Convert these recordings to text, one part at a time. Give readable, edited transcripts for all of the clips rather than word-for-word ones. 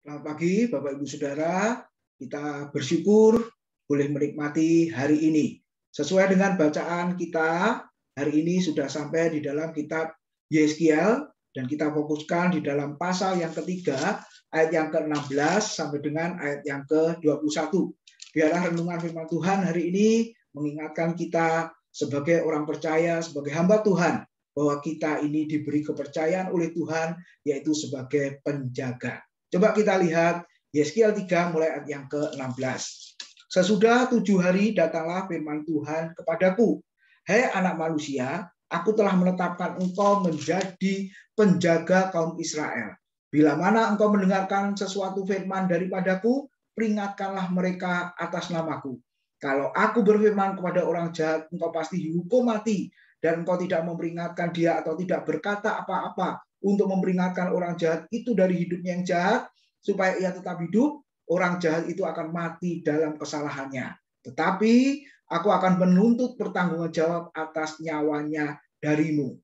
Selamat pagi Bapak Ibu Saudara, kita bersyukur boleh menikmati hari ini. Sesuai dengan bacaan kita, hari ini sudah sampai di dalam kitab Yeskiel dan kita fokuskan di dalam pasal yang ketiga, ayat yang ke-16 sampai dengan ayat yang ke-21. Biarlah renungan firman Tuhan hari ini mengingatkan kita sebagai orang percaya, sebagai hamba Tuhan, bahwa kita ini diberi kepercayaan oleh Tuhan, yaitu sebagai penjaga. Coba kita lihat Yeskiel 3 mulai ayat yang ke-16. Sesudah 7 hari datanglah firman Tuhan kepadaku. Hai anak manusia, aku telah menetapkan engkau menjadi penjaga kaum Israel. Bila mana engkau mendengarkan sesuatu firman daripadaku, peringatkanlah mereka atas namaku. Kalau aku berfirman kepada orang jahat, engkau pasti dihukum mati. Dan engkau tidak memperingatkan dia atau tidak berkata apa-apa untuk memperingatkan orang jahat itu dari hidupnya yang jahat, supaya ia tetap hidup, orang jahat itu akan mati dalam kesalahannya. Tetapi aku akan menuntut pertanggungjawab atas nyawanya darimu.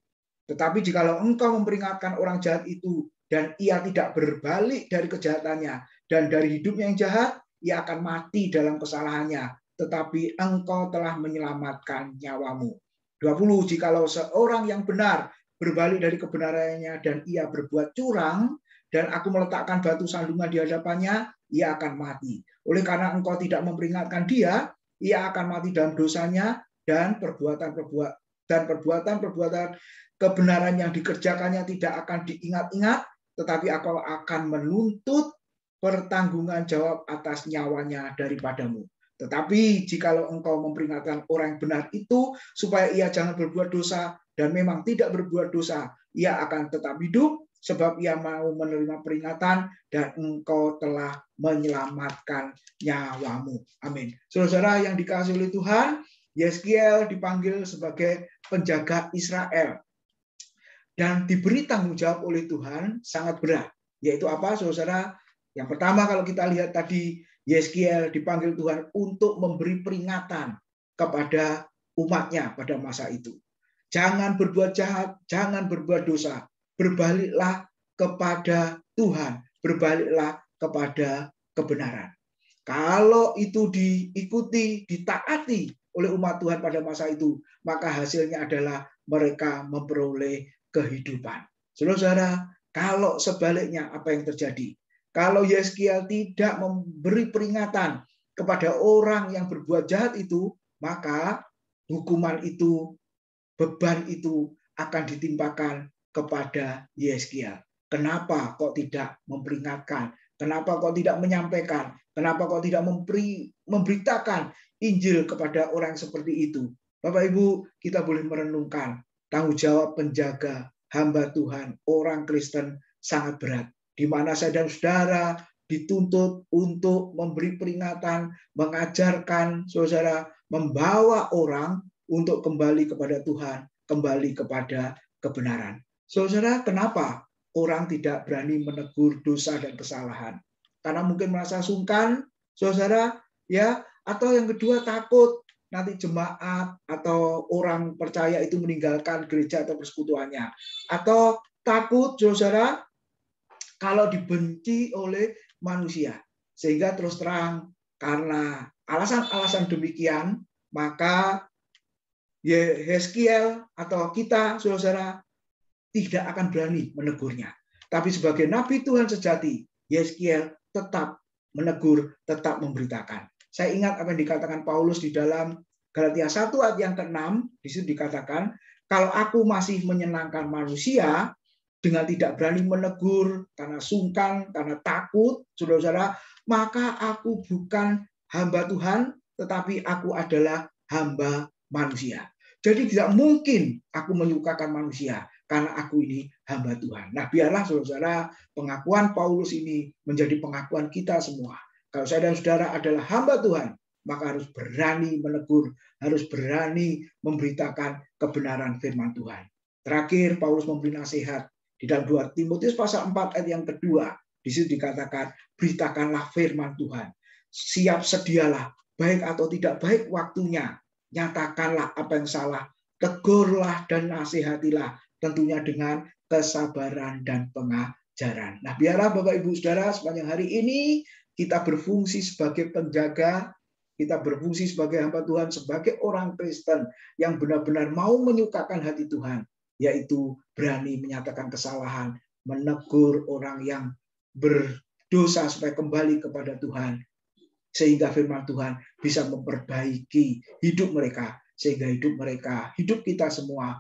Tetapi jikalau engkau memperingatkan orang jahat itu, dan ia tidak berbalik dari kejahatannya, dan dari hidupnya yang jahat, ia akan mati dalam kesalahannya. Tetapi engkau telah menyelamatkan nyawamu. 20. Jikalau seorang yang benar berbalik dari kebenarannya dan ia berbuat curang, dan aku meletakkan batu sandungan di hadapannya, ia akan mati. Oleh karena engkau tidak memperingatkan dia, ia akan mati dalam dosanya, dan perbuatan-perbuatan kebenaran yang dikerjakannya tidak akan diingat-ingat, tetapi aku akan menuntut pertanggungan jawab atas nyawanya daripadamu. Tetapi jikalau engkau memperingatkan orang yang benar itu supaya ia jangan berbuat dosa dan memang tidak berbuat dosa, ia akan tetap hidup sebab ia mau menerima peringatan dan engkau telah menyelamatkan nyawamu. Amin. Saudara yang dikasihi oleh Tuhan, Yeskiel dipanggil sebagai penjaga Israel dan diberi tanggung jawab oleh Tuhan sangat berat. Yaitu apa, saudara? Yang pertama, kalau kita lihat tadi, Yeskiel dipanggil Tuhan untuk memberi peringatan kepada umatnya pada masa itu. Jangan berbuat jahat, jangan berbuat dosa. Berbaliklah kepada Tuhan, berbaliklah kepada kebenaran. Kalau itu diikuti, ditaati oleh umat Tuhan pada masa itu, maka hasilnya adalah mereka memperoleh kehidupan. Saudara, kalau sebaliknya apa yang terjadi? Kalau Yeskiel tidak memberi peringatan kepada orang yang berbuat jahat itu, maka hukuman itu, beban itu akan ditimpakan kepada Yeskiel. Kenapa kok tidak memperingatkan? Kenapa kok tidak menyampaikan? Kenapa kok tidak memberitakan Injil kepada orang seperti itu? Bapak Ibu, kita boleh merenungkan tanggung jawab penjaga hamba Tuhan, orang Kristen sangat berat. Di mana saya dan saudara dituntut untuk memberi peringatan, mengajarkan saudara, membawa orang untuk kembali kepada Tuhan, kembali kepada kebenaran. Saudara, kenapa orang tidak berani menegur dosa dan kesalahan? Karena mungkin merasa sungkan, saudara, ya, atau yang kedua takut nanti jemaat atau orang percaya itu meninggalkan gereja atau persekutuannya, atau takut, saudara, kalau dibenci oleh manusia. Sehingga terus terang, karena alasan-alasan demikian, maka Yeskiel atau kita, saudara, tidak akan berani menegurnya. Tapi sebagai nabi Tuhan sejati, Yeskiel tetap menegur, tetap memberitakan. Saya ingat apa yang dikatakan Paulus di dalam Galatia 1 ayat yang ke-6, di situ dikatakan, kalau aku masih menyenangkan manusia, dengan tidak berani menegur, karena sungkan, karena takut, saudara-saudara, maka aku bukan hamba Tuhan, tetapi aku adalah hamba manusia. Jadi tidak mungkin aku menyukakan manusia, karena aku ini hamba Tuhan. Nah, biarlah saudara-saudara, pengakuan Paulus ini menjadi pengakuan kita semua. Kalau saya dan saudara adalah hamba Tuhan, maka harus berani menegur, harus berani memberitakan kebenaran firman Tuhan. Terakhir, Paulus memberi nasihat. Di dalam 2 Timotius pasal 4 ayat yang kedua, di situ dikatakan, beritakanlah firman Tuhan. Siap sedialah, baik atau tidak baik waktunya. Nyatakanlah apa yang salah, tegurlah dan nasihatilah, tentunya dengan kesabaran dan jaran. Nah, biarlah Bapak Ibu Saudara sepanjang hari ini kita berfungsi sebagai penjaga, kita berfungsi sebagai hamba Tuhan, sebagai orang Kristen yang benar-benar mau menyukakan hati Tuhan, yaitu berani menyatakan kesalahan, menegur orang yang berdosa supaya kembali kepada Tuhan, sehingga firman Tuhan bisa memperbaiki hidup mereka, sehingga hidup kita semua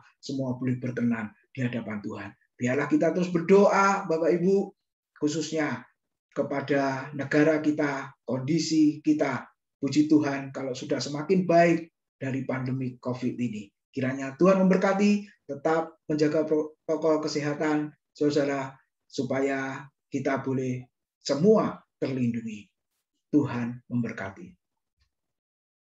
boleh berkenan di hadapan Tuhan. Biarlah kita terus berdoa, Bapak Ibu, khususnya kepada negara kita, kondisi kita. Puji Tuhan kalau sudah semakin baik dari pandemi COVID ini. Kiranya Tuhan memberkati, tetap menjaga protokol kesehatan, saudara, supaya kita boleh semua terlindungi. Tuhan memberkati.